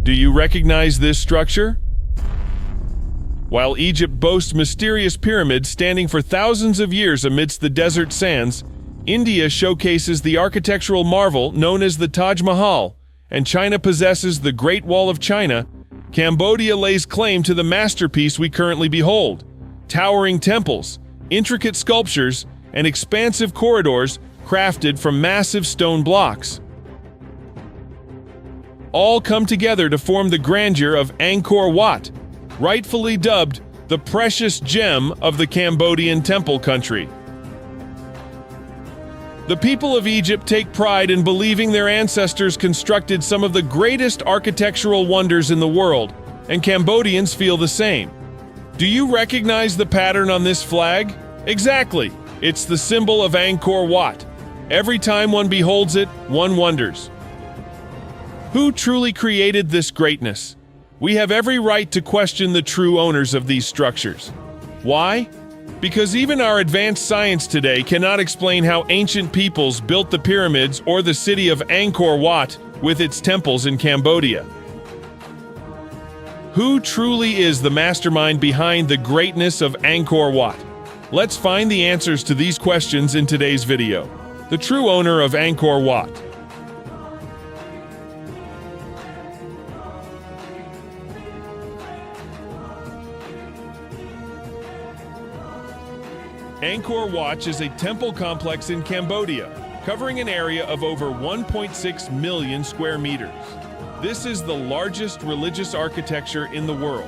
Do you recognize this structure? While Egypt boasts mysterious pyramids standing for thousands of years amidst the desert sands, India showcases the architectural marvel known as the Taj Mahal, and China possesses the Great Wall of China. Cambodia lays claim to the masterpiece we currently behold. Towering temples, intricate sculptures, and expansive corridors crafted from massive stone blocks all come together to form the grandeur of Angkor Wat, rightfully dubbed the precious gem of the Cambodian temple country. The people of Egypt take pride in believing their ancestors constructed some of the greatest architectural wonders in the world, and Cambodians feel the same. Do you recognize the pattern on this flag? Exactly! It's the symbol of Angkor Wat. Every time one beholds it, one wonders, who truly created this greatness? We have every right to question the true owners of these structures. Why? Because even our advanced science today cannot explain how ancient peoples built the pyramids or the city of Angkor Wat with its temples in Cambodia. Who truly is the mastermind behind the greatness of Angkor Wat? Let's find the answers to these questions in today's video. The true owner of Angkor Wat. Angkor Wat is a temple complex in Cambodia, covering an area of over 1.6 million square meters. This is the largest religious architecture in the world.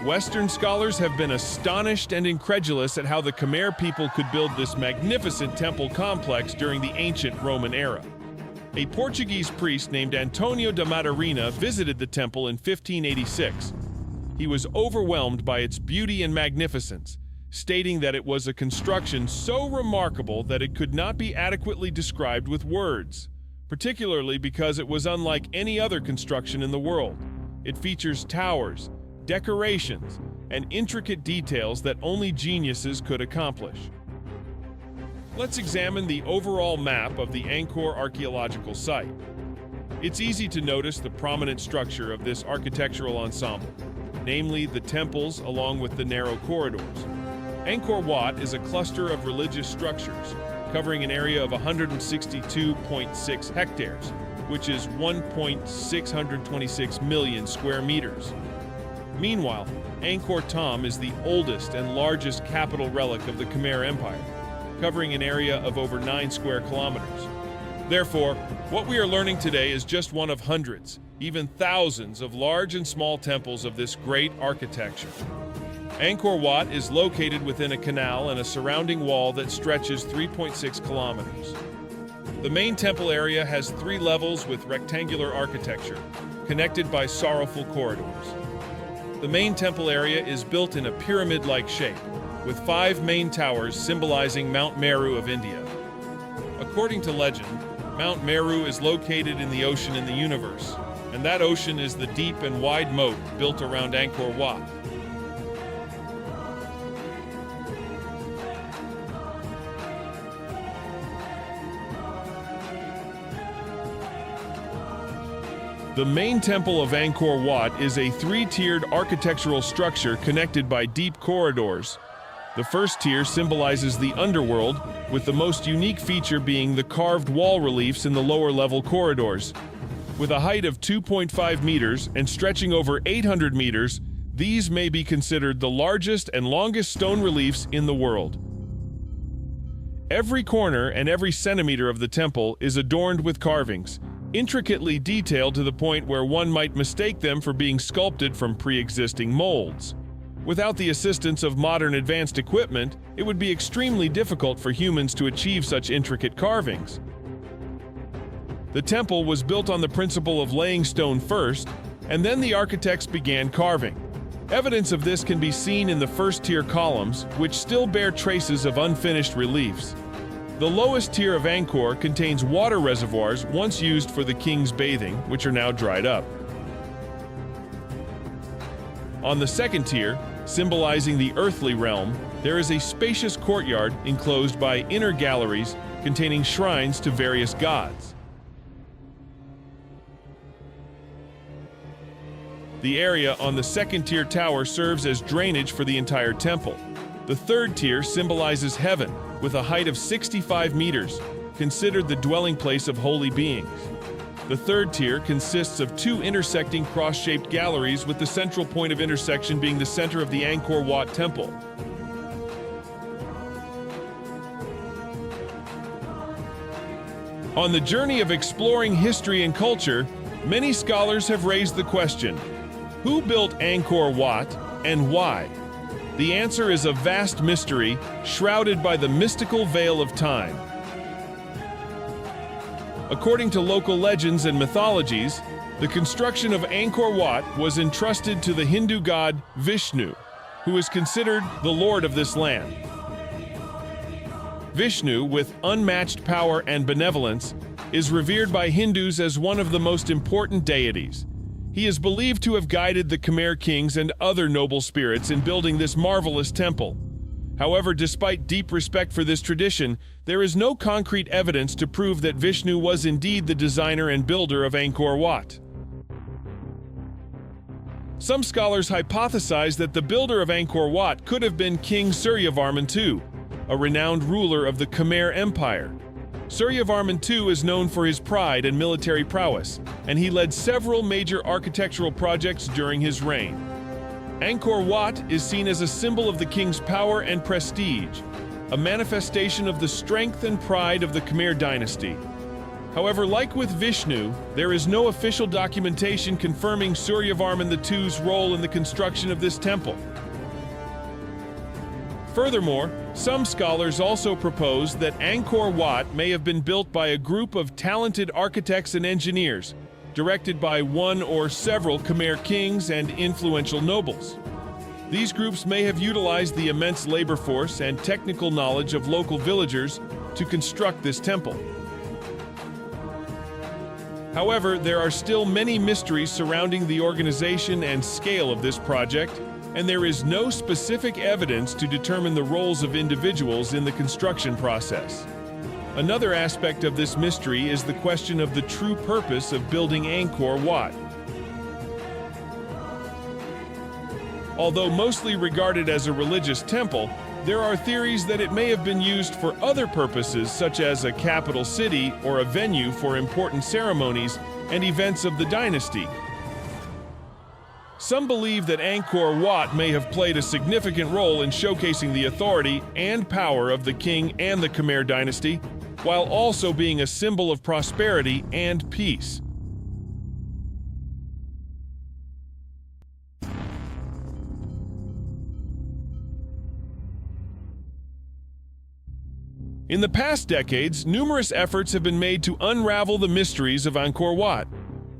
Western scholars have been astonished and incredulous at how the Khmer people could build this magnificent temple complex during the ancient Roman era. A Portuguese priest named Antonio da Matarina visited the temple in 1586. He was overwhelmed by its beauty and magnificence, stating that it was a construction so remarkable that it could not be adequately described with words, particularly because it was unlike any other construction in the world. It features towers, decorations, and intricate details that only geniuses could accomplish. Let's examine the overall map of the Angkor archaeological site. It's easy to notice the prominent structure of this architectural ensemble, namely the temples along with the narrow corridors. Angkor Wat is a cluster of religious structures, covering an area of 162.6 hectares, which is 1.626 million square meters. Meanwhile, Angkor Thom is the oldest and largest capital relic of the Khmer Empire, covering an area of over 9 square kilometers. Therefore, what we are learning today is just one of hundreds, even thousands of large and small temples of this great architecture. Angkor Wat is located within a canal and a surrounding wall that stretches 3.6 kilometers. The main temple area has 3 levels with rectangular architecture, connected by sorrowful corridors. The main temple area is built in a pyramid-like shape, with 5 main towers symbolizing Mount Meru of India. According to legend, Mount Meru is located in the ocean in the universe, and that ocean is the deep and wide moat built around Angkor Wat. The main temple of Angkor Wat is a 3-tiered architectural structure connected by deep corridors. The first tier symbolizes the underworld, with the most unique feature being the carved wall reliefs in the lower level corridors. With a height of 2.5 meters and stretching over 800 meters, these may be considered the largest and longest stone reliefs in the world. Every corner and every centimeter of the temple is adorned with carvings, intricately detailed to the point where one might mistake them for being sculpted from pre-existing molds. Without the assistance of modern advanced equipment, it would be extremely difficult for humans to achieve such intricate carvings. The temple was built on the principle of laying stone first, and then the architects began carving. Evidence of this can be seen in the first-tier columns, which still bear traces of unfinished reliefs. The lowest tier of Angkor contains water reservoirs once used for the king's bathing, which are now dried up. On the second tier, symbolizing the earthly realm, there is a spacious courtyard enclosed by inner galleries containing shrines to various gods. The area on the second-tier tower serves as drainage for the entire temple. The third tier symbolizes heaven, with a height of 65 meters, considered the dwelling place of holy beings. The third tier consists of two intersecting cross-shaped galleries, with the central point of intersection being the center of the Angkor Wat temple. On the journey of exploring history and culture, many scholars have raised the question, who built Angkor Wat and why? The answer is a vast mystery, shrouded by the mystical veil of time. According to local legends and mythologies, the construction of Angkor Wat was entrusted to the Hindu god Vishnu, who is considered the lord of this land. Vishnu, with unmatched power and benevolence, is revered by Hindus as one of the most important deities. He is believed to have guided the Khmer kings and other noble spirits in building this marvelous temple. However, despite deep respect for this tradition, there is no concrete evidence to prove that Vishnu was indeed the designer and builder of Angkor Wat. Some scholars hypothesize that the builder of Angkor Wat could have been King Suryavarman II, a renowned ruler of the Khmer Empire. Suryavarman II is known for his pride and military prowess, and he led several major architectural projects during his reign. Angkor Wat is seen as a symbol of the king's power and prestige, a manifestation of the strength and pride of the Khmer dynasty. However, like with Vishnu, there is no official documentation confirming Suryavarman II's role in the construction of this temple. Furthermore, some scholars also propose that Angkor Wat may have been built by a group of talented architects and engineers, directed by one or several Khmer kings and influential nobles. These groups may have utilized the immense labor force and technical knowledge of local villagers to construct this temple. However, there are still many mysteries surrounding the organization and scale of this project, and there is no specific evidence to determine the roles of individuals in the construction process. Another aspect of this mystery is the question of the true purpose of building Angkor Wat. Although mostly regarded as a religious temple, there are theories that it may have been used for other purposes, such as a capital city or a venue for important ceremonies and events of the dynasty. Some believe that Angkor Wat may have played a significant role in showcasing the authority and power of the king and the Khmer dynasty, while also being a symbol of prosperity and peace. In the past decades, numerous efforts have been made to unravel the mysteries of Angkor Wat.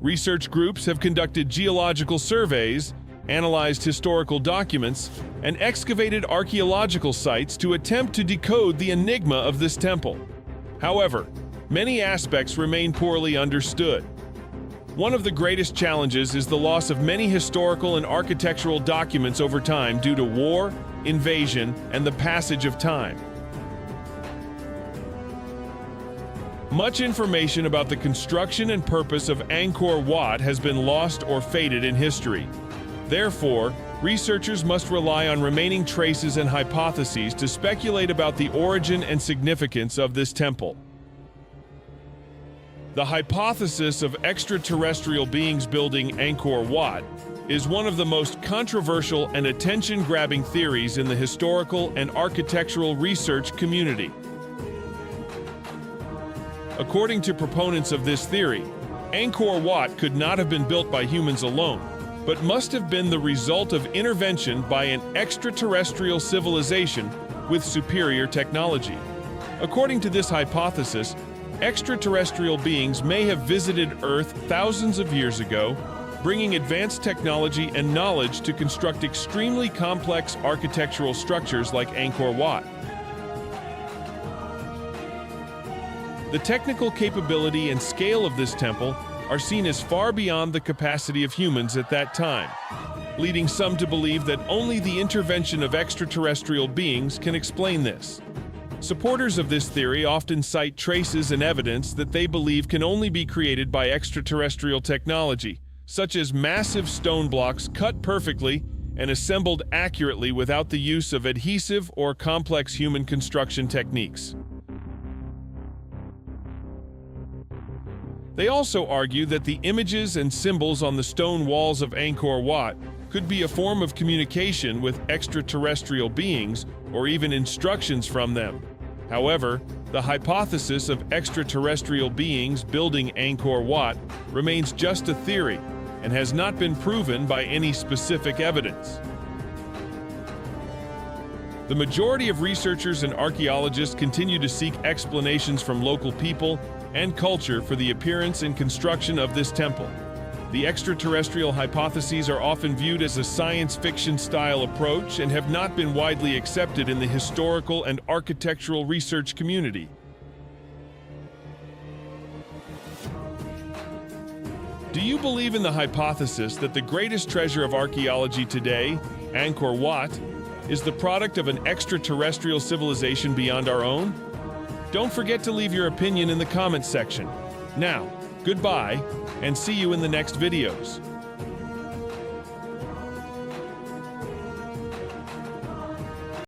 Research groups have conducted geological surveys, analyzed historical documents, and excavated archaeological sites to attempt to decode the enigma of this temple. However, many aspects remain poorly understood. One of the greatest challenges is the loss of many historical and architectural documents over time due to war, invasion, and the passage of time. Much information about the construction and purpose of Angkor Wat has been lost or faded in history. Therefore, researchers must rely on remaining traces and hypotheses to speculate about the origin and significance of this temple. The hypothesis of extraterrestrial beings building Angkor Wat is one of the most controversial and attention-grabbing theories in the historical and architectural research community. According to proponents of this theory, Angkor Wat could not have been built by humans alone, but must have been the result of intervention by an extraterrestrial civilization with superior technology. According to this hypothesis, extraterrestrial beings may have visited Earth thousands of years ago, bringing advanced technology and knowledge to construct extremely complex architectural structures like Angkor Wat. The technical capability and scale of this temple are seen as far beyond the capacity of humans at that time, leading some to believe that only the intervention of extraterrestrial beings can explain this. Supporters of this theory often cite traces and evidence that they believe can only be created by extraterrestrial technology, such as massive stone blocks cut perfectly and assembled accurately without the use of adhesive or complex human construction techniques. They also argue that the images and symbols on the stone walls of Angkor Wat could be a form of communication with extraterrestrial beings or even instructions from them. However, the hypothesis of extraterrestrial beings building Angkor Wat remains just a theory and has not been proven by any specific evidence. The majority of researchers and archaeologists continue to seek explanations from local people and culture for the appearance and construction of this temple. The extraterrestrial hypotheses are often viewed as a science fiction style approach and have not been widely accepted in the historical and architectural research community. Do you believe in the hypothesis that the greatest treasure of archaeology today, Angkor Wat, is the product of an extraterrestrial civilization beyond our own? Don't forget to leave your opinion in the comments section. Now, goodbye, and see you in the next videos.